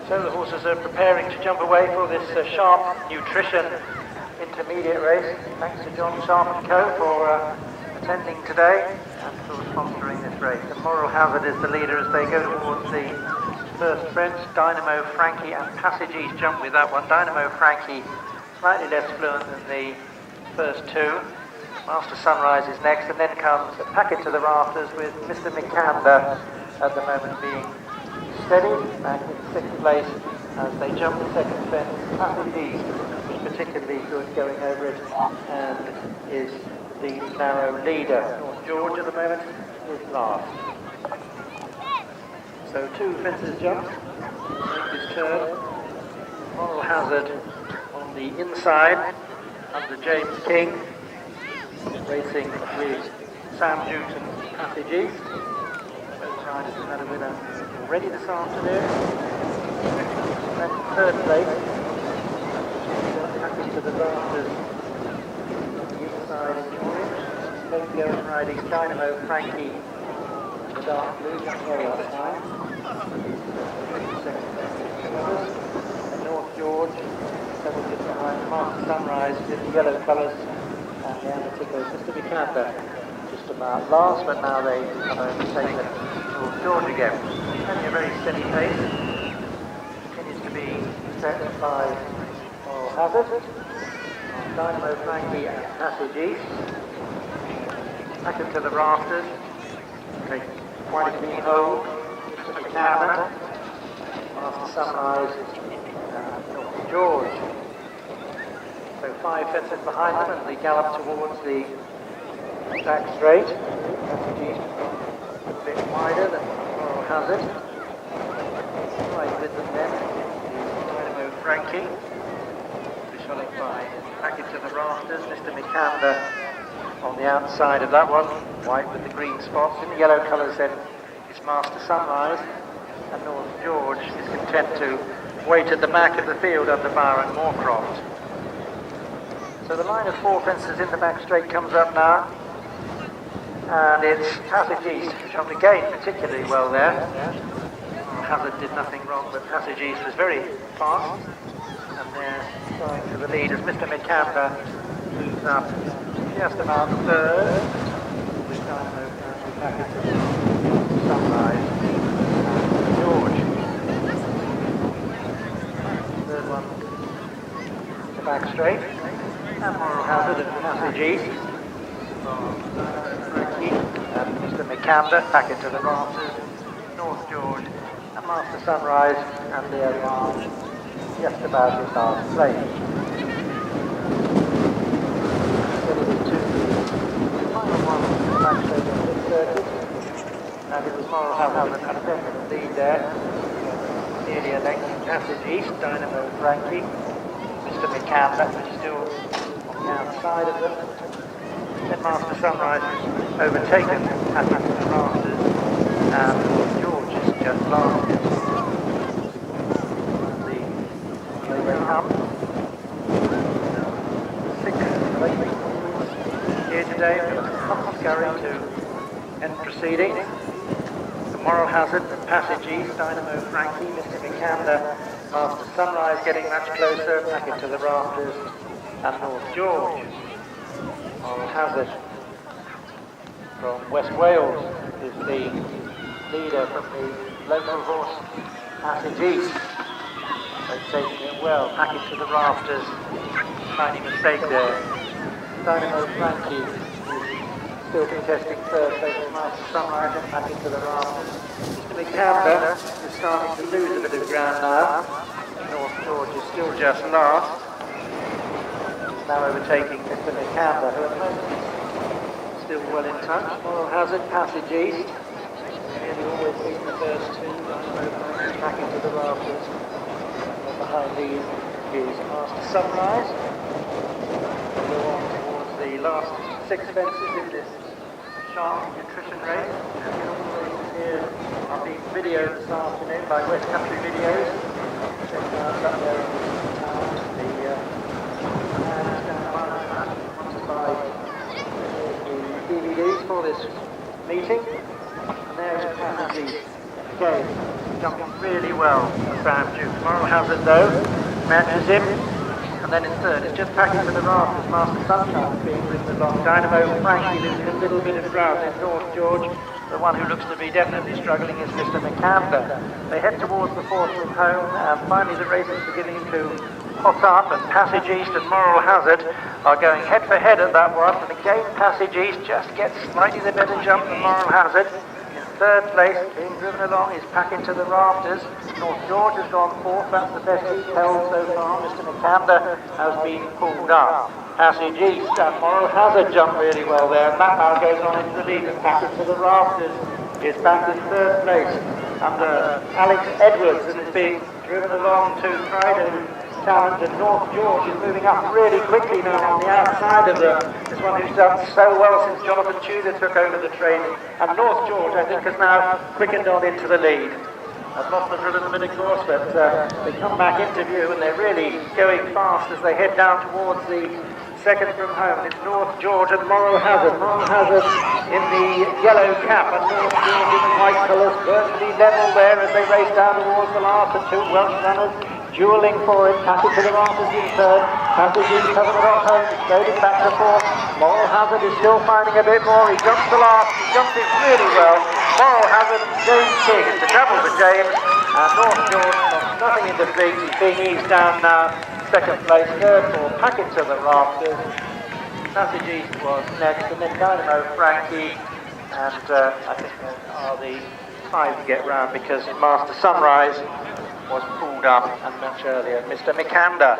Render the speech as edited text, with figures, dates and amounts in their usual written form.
So the horses are preparing to jump away for this Sharp Nutrition intermediate race. Thanks to John Sharp & Co for attending today and for sponsoring this race. And Moral Hazard is the leader as they go towards the first fence. Dynamo Frankie and Passage East jump with that one. Dynamo Frankie slightly less fluent than the first two. Master Sunrise is next, and then comes a packet to the rafters with Mr. McCander at the moment being steady back in sixth place as they jump the second fence. Passage East was particularly good going over it and is the narrow leader. North George at the moment is last. So two fences jumped, make this turn. Moral Hazard on the inside under James King, racing with Sam Newton, Passage East. Both riders have had a winner already this afternoon. And third place, packet to the rafters on the inside in orange. Tokyo riding Dynamo Frankie, the dark blue, just very last time. And North George, several just behind Master Sunrise with the yellow colours, and the amateur goes Mr. McCander just about last, but now they have overtaken North George again. Only a very steady pace, continues to be set by Moral Hazard, Dynamo Frankie and Passage East. Back into the rafters, taking quite a clean hold, Mr. McCander, Master Sunrise and North George. So five fences behind them as they gallop towards the back straight. Passage East a bit wider than Moral Hazard. Right with them then is Dynamo Frankie. Followed by packet to the rafters, Mr. McCander on the outside of that one, white with the green spots. In the yellow colours then is Master Sunrise, and North George is content to wait at the back of the field under Byron Moorcroft. So the line of four fences in the back straight comes up now, and it's Passage East, which jumped again particularly well there. Hazard did nothing wrong, but Passage East was very fast, and they're going to the lead as Mr. McCander moves up just about third, with Dynamo packet to Sunrise and George. Third one, the back straight, and Moral Hazard and Passage East. Frankie and Mr. McCander, packet to the rafters, North George and Master Sunrise, and there they are, just about in last place. Final one, the back straight on this circuit, and it was Moral Hazard had a definite lead there, nearly a length. Passage East, Dynamo Frankie, Mr. McCander still on the outside of them. Then Master Sunrise overtaken at the rafters, and George is just last. They come. Six here today, going to end proceedings. The Moral Hazard, Passage East, Dynamo Frankie, Mr. McCander, Master Sunrise getting much closer, back into the rafters, and North George. Moral Hazard from West Wales is the leader from the local horse Passage East. They're taking it well, packet to the rafters, tiny mistake there. Dynamo Frankie is still contesting third place with Master Sunrise and packet to the rafters. Mr. McCander is starting to lose a bit of ground now. North George is still just last. Now overtaking Mr. McCander, who at the moment is still well in touch. Moral Hazard, Passage East. Nearly always beating the first two. Back into the rafters. And behind these is Master Sunrise. We'll go on towards the last six fences in this Sharp Nutrition race. And all the races here are being videoed this afternoon by West Country Videos. Check them out up there in DVDs for this meeting, and there's Passage East again. jumped really well for Sam Duke. Moral Hazard, though, matches him. And then in third, it's just packing to the rafters. Master Sunshine is being driven along. Dynamo Frankie losing a little bit of ground in North George. The one who looks to be definitely struggling is Mr. McCander. They head towards the fourth from home, and finally the race is beginning to hot up, and Passage East and Moral Hazard are going head for head at that one. And again, Passage East just gets slightly the better jump than Moral Hazard. Third place, being driven along, is packing to the rafters. North George has gone fourth, that's the best he's held so far. Mr. McCander has been pulled up. Passage East and Moral Hazard jump really well there, and that now goes on into the lead, and packing to the rafters is back in third place under Alex Edwards, and is being driven along to try to challenge, and North George is moving up really quickly now on the outside of this one who's done so well since Jonathan Tudor took over the training. And North George, I think, has now quickened on into the lead. I've lost them for a little bit, of course, but they come back into view, and they're really going fast as they head down towards the second from home. It's North George and Moral Hazard. Moral Hazard in the yellow cap, and North George in the white colours, virtually level there as they race down towards the last. The two Welsh runners duelling for it. Passage to the rafters in third. Passage in cover the rock home. Loading back to fourth. Moral Hazard is still finding a bit more. He jumps the last. He jumps it really well. Moral Hazard, James King. It's a double for James. And North George lost nothing in defeat. He's being eased down now. Second place. Third for packing to the rafters. Passage East was next. And then Dynamo Frankie. And I think they are the five to get round, because Master Sunrise was pulled up, and much earlier Mr. McCander